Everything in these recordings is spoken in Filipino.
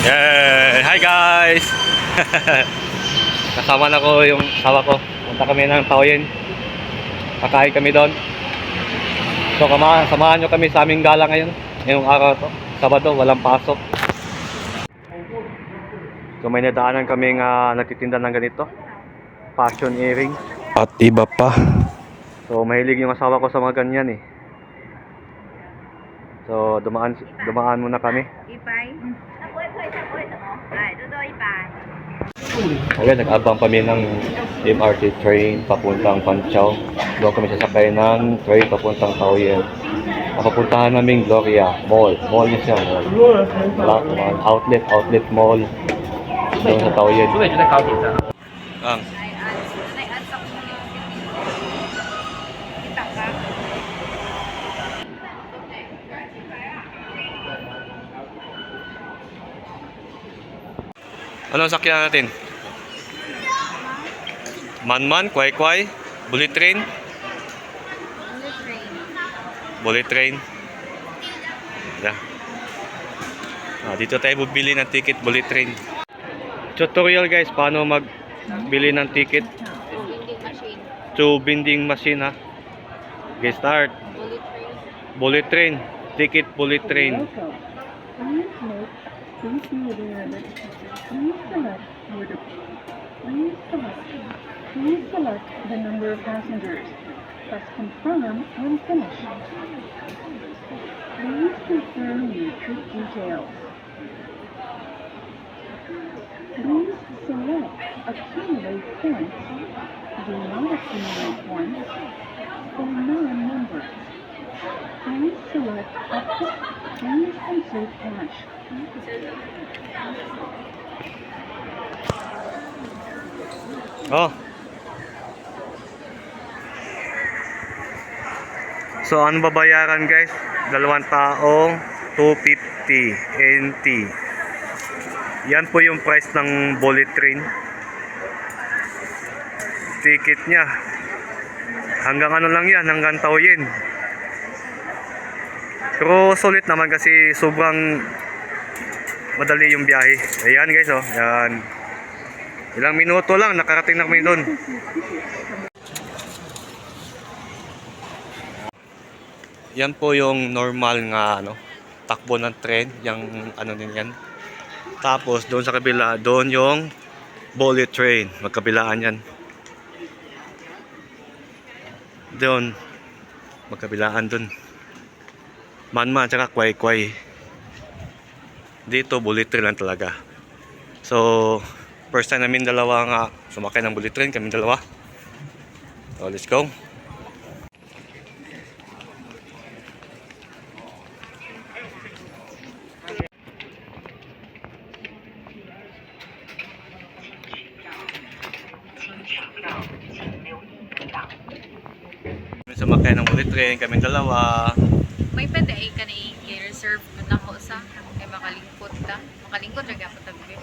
Yeah! Hi guys! Kasama na ko yung asawa ko. Punta kami ng Taoyin. Kakain kami doon. So samahan nyo kami sa aming gala ngayon. Ngayong araw to. Sabado, walang pasok. So may nadaanan kaming nagtitinda ng ganito. Fashion earring. At iba pa. So mahilig yung asawa ko sa mga ganyan eh. So dumaan muna kami. Okay, nag-abang kami ng MRT train papuntang Panciao. Doon kami sasakay ng train papuntang Taoyin. Papuntahan namin Gloria Mall. Mall niya siya. Mall. Outlet mall. Doon sa Taoyin. Ang. Ano sakyan natin? Man-man, kway-kway, bullet train. Bullet train. Yeah. Dito tayo bibili ng ticket, bullet train. Tutorial guys, paano magbili ng ticket. To vending machine ha. Okay, start. Bullet train. Ticket bullet train. Please select the number of passengers. Press confirm when finished. Please confirm your trip details. Please select accumulate points. Do not accumulate points for non-members. Please select exit. Please insert cash. Oh. So ano babayaran guys? Dalawang taong 250 NT. Yan po yung price ng bullet train. Ticket niya. Hanggang ano lang yan, hanggang Taoyin. Pero sulit naman kasi sobrang madali yung biyahe. Ayan guys oh, yan. Ilang minuto lang, nakarating na kami doon. Yan po yung normal nga takbo ng tren, yung din yan. Tapos doon sa kabila, doon yung bullet train, magkabilaan yan. Doon, magkabilaan doon. Man-man, tsaka kway-kway. Dito, bullet train lang talaga. So, first time namin dalawa nga sumakay ng bullet train, kami dalawa. So, let's go. Sumakay ng bullet train, kami dalawa. May pwede ay ka na i-reserve na ko sa kay makalingkod ta. Makalingkod ra gyapon ta bibi.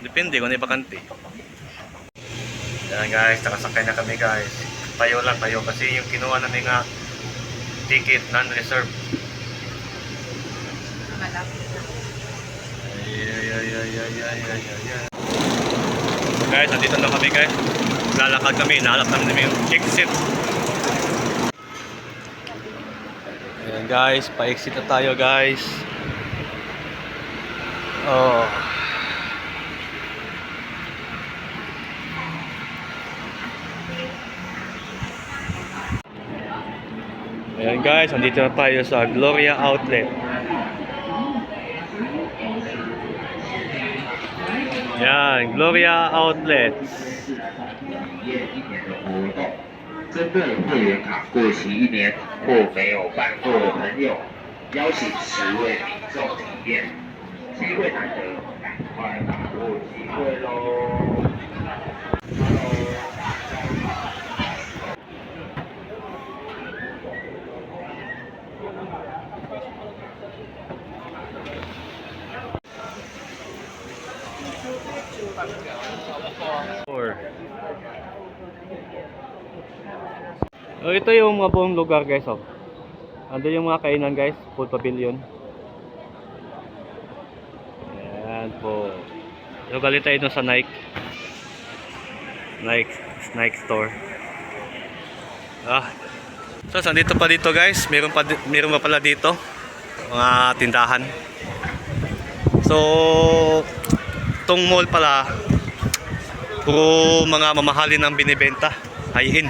Depende kung ano bakante. Yan guys, nakasakay na kami guys. Tayo lang tayo kasi yung kinuha namin nga ticket non-reserve. Malapit na. Ay. Guys, nandito na kami guys. Lalakad kami, nahanap namin yung exit. Ayan guys, pa-exit na tayo guys. Oh. Ayan guys, nandito na tayo sa Gloria Outlet. Ayan, Gloria Outlet. 针对会员卡过期1年或没有办过的朋友，邀请10位民众体验，机会难得，赶快把握机会喽！ Oh, ito yung mga buong lugar guys oh. Ando yung mga kainan guys, food pavilion. Ayan. Oh. So, galing tayo dun sa Nike. Nike store. So, sandito pa dito guys. Meron pa pala dito. Mga tindahan. So, itong mall pala, puro mga mamahalin ang binibenta. High-end.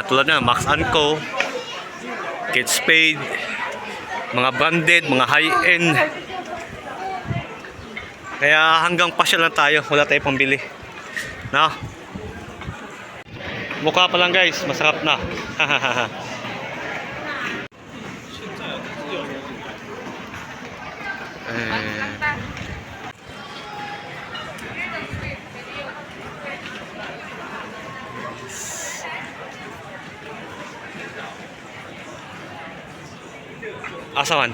Tulad na, Max & Co, Kate Spade, mga branded, mga high-end. Kaya hanggang pasyal lang tayo, wala tayong pambili. No? Mukha pa lang guys, masarap na. Asaman.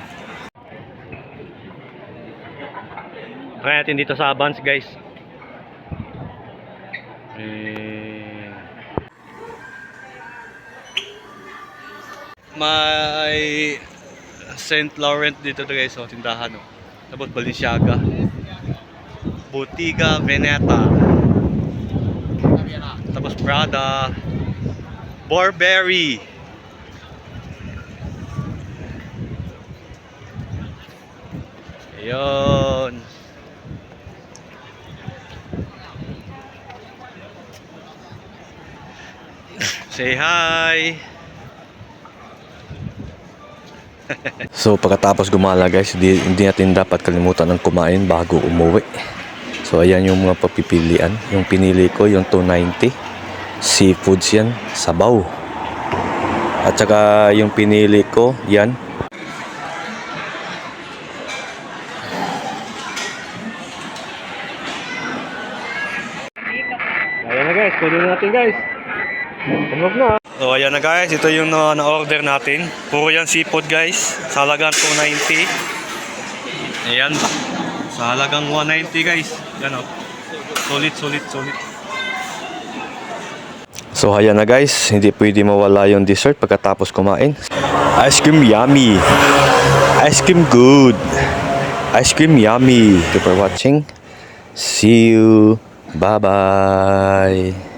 Try natin dito sa Avance guys. May St. Laurent dito guys, so tindahan oh. Tapos Balenciaga, Bottega Veneta, tapos Prada, Burberry. Ayun. Say hi. So pagkatapos gumala guys, hindi natin dapat kalimutan ng kumain bago umuwi. So ayan yung mga papipilian. Yung pinili ko yung 290. Seafoods yan, sabaw. At saka yung pinili ko, yan. Ayan na guys, kunin na natin guys. Tumog na. So ayan na guys, ito yung na-order natin. Puro yan seafood guys. Sa halagang 290. Ayan. Sa halagang 190 guys. Yan o. Solid. So ayan na guys, hindi pwede mawala yung dessert pagkatapos kumain. Ice cream yummy. Ice cream good. Ice cream yummy. Thank you for watching. See you. Bye bye.